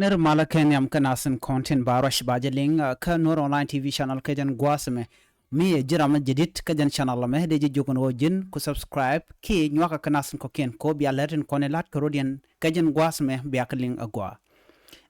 ner mala kenyam kanasin content barash bajaling ka Nuer online TV channel kajan guasme mi jirama jedit kajan channel me de jogon wojin ku subscribe ki nywaka kanasin ko ken ko bi alertin konelat korodian kajan guasme biakling agwa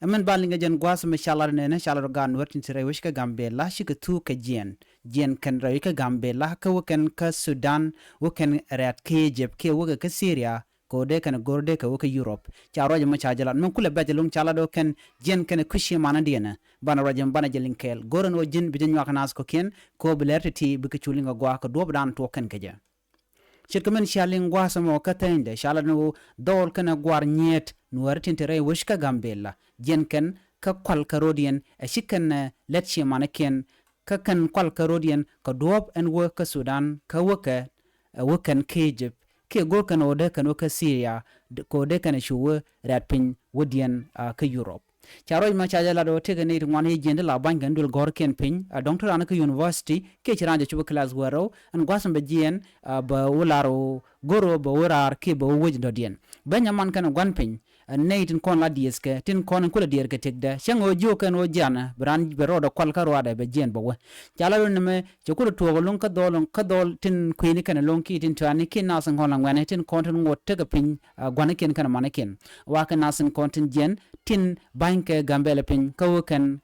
amen balinga jan guasme shalar nene shalar gan wertin tire wishka gambella shika tu ka jien kan raika gambella ka wakan ka Sudan wakan rat ke jeb ke waga ka Syria kode kan gorde ka waka Europe charo jama chajalan men kula bajalung chala do kan jen kan kushi mana diena bana rajam bana jelinkel goran o jin bidin wa kanas ko ken ko belerti bi ka chulinga gwa ka do dan to kan kaja shirkamen shaling gwa samo ka tende shala no dol kan gwar nyet nuar tintere wishka gambella jen kan ka kwal karodian a shikan letche mana ken ka kan kwal karodian ka dob en wo ka Sudan ka waka wakan kejib ke gorkan ode kan waka Syria ko de kan shuwe ratpin wodian ka Europe charo ma chajala do tege ne ngwan jende la bangan dul gorken pin doctor anaka university ke chiranje chuba class waro an gwasam be jien ba wularo goro ba warar ke ba wojdo dien banyaman kan gwan pin neitin kon la dieske tin kon kula dier ke tegda shango jo kan o jana bran berodo kwal karwada be jien bawe chalalo neme chukuru to lon ka dol tin kwini kan lon ki tin tani kin nasan kon langwane tin kon tin ngot tega pin gwanaken kan manaken wa kan nasan kon tin jien tin banke gambella pin ka kan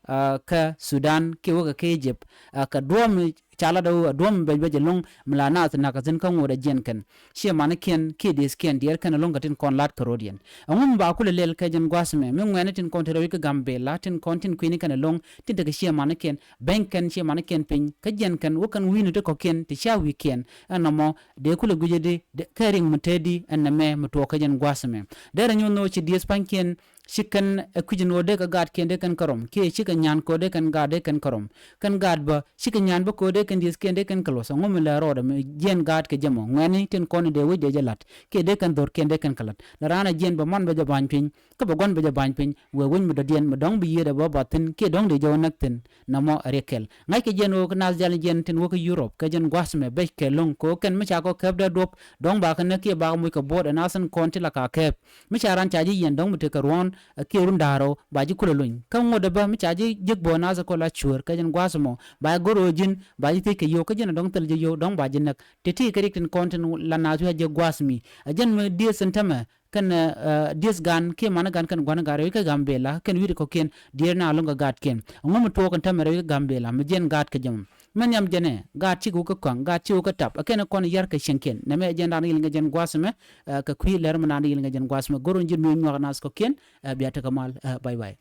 ka Sudan ke woga ke Egypt ka dom chala do dom beje long mlana na ka tin kan woda jien kan she manaken ke des ken dier kan lon gatin kon lat karodian ngum ba kula lel ka jen gwasme men ngene tin kon tero ka gambella tin kon tin kwini kan long tin daga she manaken banken she manaken pin ka jen kan wokan winu to ko ken ti sha weekend anamo de kula gujede karing mutedi aname muto ka jen gwasme dere nyono chi dies panken shikan kujin wode ka gad kende kan karom ke shikan nyan ko de kan gade kan karom kan gad ba shikan nyan ba ko de kan dis kende kan kalosa ngom la roda me jen gad ke jamo ngani tin kon de we de jalat ke de kan dor kende kan kalat la rana jen ba man ba jaban pin ka ba gon ba jaban pin we won mu do dien mu dong bi yeda ba batin ke dong de jaw nakten namo rekel ngai ke jen o nas jal jen tin wo ka Europe ka jen gwasme be ke long ko kan mi cha ko kabda dop dong ba kan ke ba mu ka bod nasan kon ti la ka kep mi cha ran cha ji yen dong mu te ka ron kirun daro baji kulolun kan woda ba mi chaji jigbo na za ko la chur ka jen gwasmo ba gorojin baji te ke yo ka jen dong tel je yo dong baji nak teti keritin content la na ju je gwasmi jen me die sentama kan dis gan ke mana gan kan gwana gare ka gambella kan wi ko ken die na longa gat ken ngom to kan tamere gambella me jen gat ka jam men yam jene gat ci ko kan gat ci ko tap ken kon yar ka shenken na me jen dan yil nga jen gwasme ka kwi ler mana yil nga jen gwasme goron jin mi ñu wax nas ko ken biata kamal bye bye